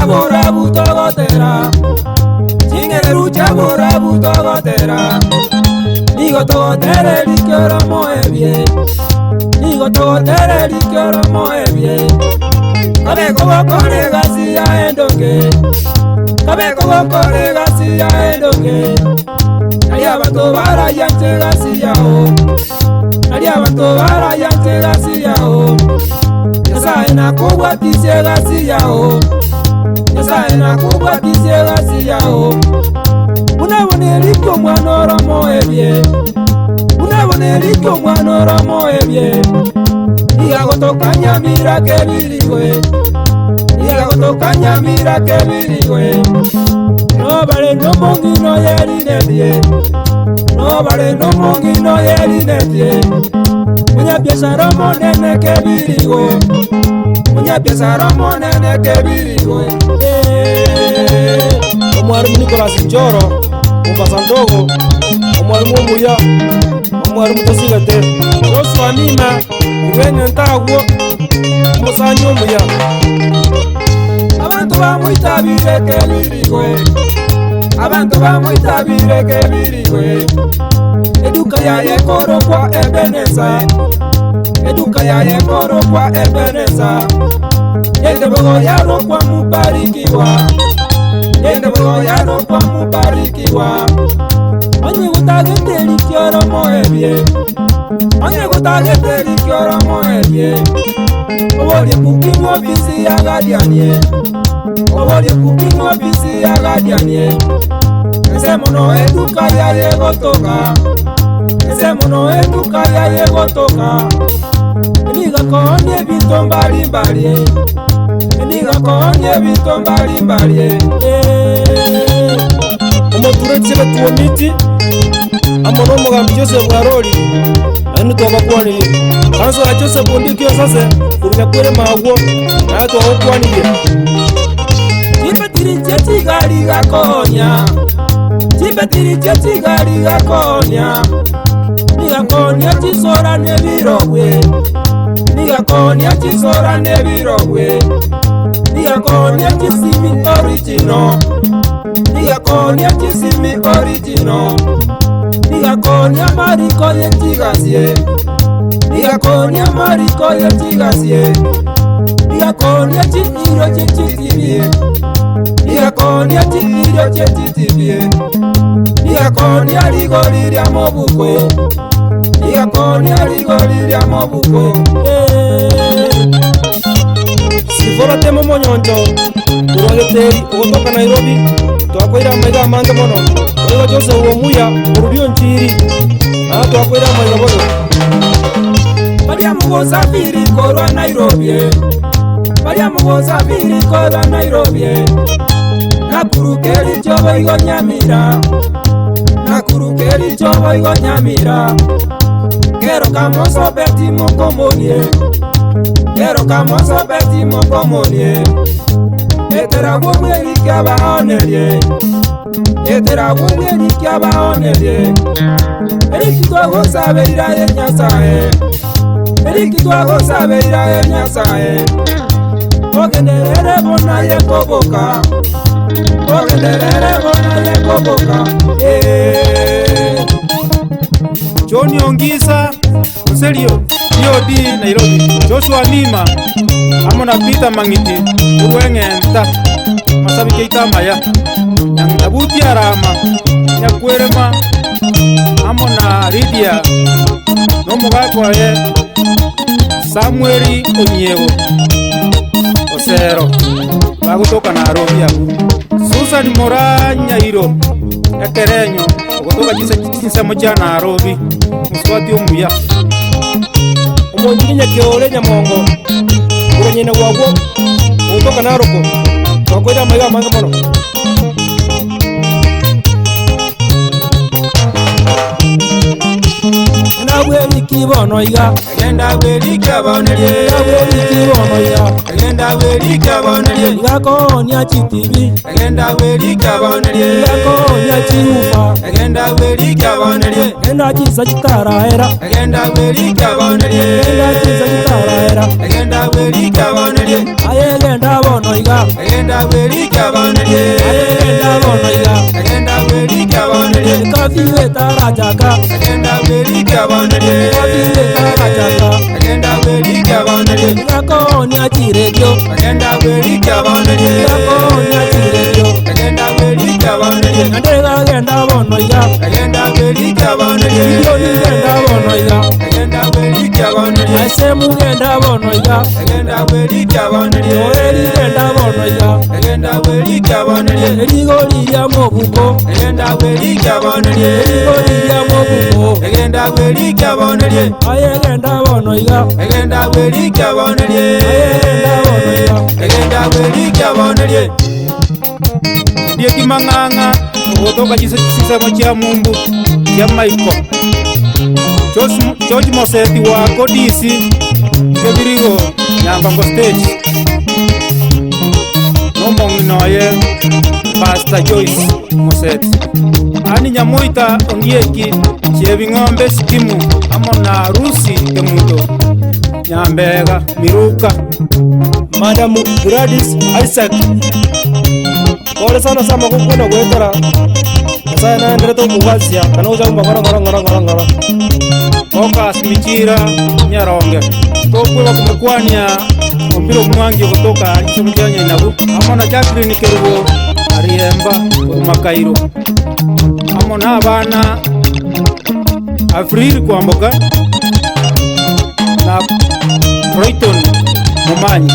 Bora butogotera, chingere rucha bora butogotera. Nigo togotere likioro moebie, nigo togotere likioro moebie. Kabe kogokore gasi ya endoke, kabe kogokore gasi ya endoke. Nari abantu barayante gasi yao, nari abantu barayante gasi yao. Nyasaye nakugwatisye gasi yao. Nyasaye nakugwatisye gasi yao. Unabone likyo mwana oromo ebye, unabone likyo mwana oromo ebye. Igagotoka nyamira kebirigwe, igagotoka nyamira kebirigwe. Nobale no mongino yerinedye, nobale no mongino yerinedye. Munya biashara monene kebirigwe, munya biashara monene kebirigwe. Omwalimu Nicholas Njoro Mombasa ndogo, omwalimu Muya, omwalimu Tosigate, Joshua Nima, Uwenye Ntagwo, Musanyo Muya. Abantu bamwitabire kebirigwe, abantu bamwitabire kebirigwe. Eduka ya yekoro kwa Ebeneza, eduka ya yekoro kwa Ebeneza. Yende bogo yaro kwa mubarikiwa, yende bogo yaro kwa mubarikiwa. Onye gutagete likioro moebie, onye gutagete likioro moebie. Obolie kukimu ofisi ya gadianie, obolie kukimu ofisi ya gadianie. Ese mono eduka ya yegotoka, ese mono eduka ya yegotoka. Eniga konye bito mbali mbali, eniga konye bito mbali mbali. Omoture tsile tuomiti, amono mogambi Joseph Waroli, anu tobakwanire. Kanso la Joseph Bondikyo sase, kurunya kwere magwo, na tobakwanire. Chipatiri cheti gari gakonya, chipatiri cheti gari gakonya. Nigakonya chisora nebirogwe, nigakonya chisora nebirogwe. Nigakonya chisimi original, nigakonya chisimi original. Nigakonya mariko yetigasie, nigakonya mariko yetigasie. Nigakonya chihiro chechitibie, nigakonya chihiro chechitibie. Nigakonya rigori rya mobukwe, nigakonya rigori rya mobukwe. Sifora temo monyonjo, Urogeteri, ugotoka Nairobi, twakwira maiga mange mono. Oigo Jose uwo Muya, urudio nchiri, na twakwira maiga mono. Baria mugoza biri korwa Nairobi, baria mugoza biri korwa Nairobi. Nakurukeri chobo igo Nyamira, nakurukeri chobo igo Nyamira. Kero kamoso beti mokomonie, kero kamoso beti mokomonie. Etera wumweri kyaba onerie, etera wumweri kyaba onerie. Erikitwa gosaberira ye Nyasaye, erikitwa gosaberira ye Nyasaye. Ogenderere bona ye koboka, ogenderere bona ye koboka. John Ongisa, Muselio, DOD Nairobi, Joshua Nima, amona Peter Mangiti, Uwengenta, Masabi Keita Maya, yang Nabuti Arama, Nyakwerema, amona Lydia, Nomogakwae, Samueli Onyego, Osero, bagutoka Nairobi, Susan Mora Nyairo, Yakerenyo, kutoka Kisemo cha Nairobi, Muswati Omuya. Omonyinya Kyole Nyamongo, Kuranyene wagwo, kutoka Naroko, twakwira maiga mange mono. bweri kibono iga agenda bweri kabonerie bweri kibono iga agenda bweri kabonerie igakonya chitibi agenda bweri kabonerie igakonya chiufa agenda bweri kabonerie agenda chisa chitarahera agenda bweri kabonerie agenda chisa chitarahera agenda bweri kabonerie ayegenda bono iga agenda bweri kabonerie ayegenda bono iga agenda bweri kabonerie kafiwe tarajaka agenda bweri kabonerie kafiwe tarajaka agenda bweri kabonerie igakonya chiredio agenda bweri kabonerie igakonya chiredio agenda bweri kabonerie andega agenda bono iga agenda bweri kabonerie yoni genda bono iga agenda bweri kabonerie asemu genda bono iga agenda bweri kabonerie yoeri genda bono iga agenda bweri kabonerie erigoriria mobuko agenda bweri kabonerie erigoriria mobuko agenda bweri kabonerie ayegenda bono iga agenda bweri kabonerie ayegenda bono iga agenda bweri kabonerie ndiye kimang'ang'a ogotoka chisemo chia mumbu chia maiko George Moseti wako DC kebirigo Nyangongo stage nomong'inoye Pastor Joyce Moseti ani nyamoita ongieki chiebing'ombe stimu amo na harusi kemuto Nyambega Miruka Madam Gladys Isaac pole sana sama kukunda gwetera sasa naendelea tu kuvasia kana uja ngora Focus Michira Nyaronge tokwe kumekwania mpiro mwangi kutoka chumjanya inabu amona Jacqueline Kerugo Ariemba Makairo amona abana Afril kwamboka na Brighton Mumanyi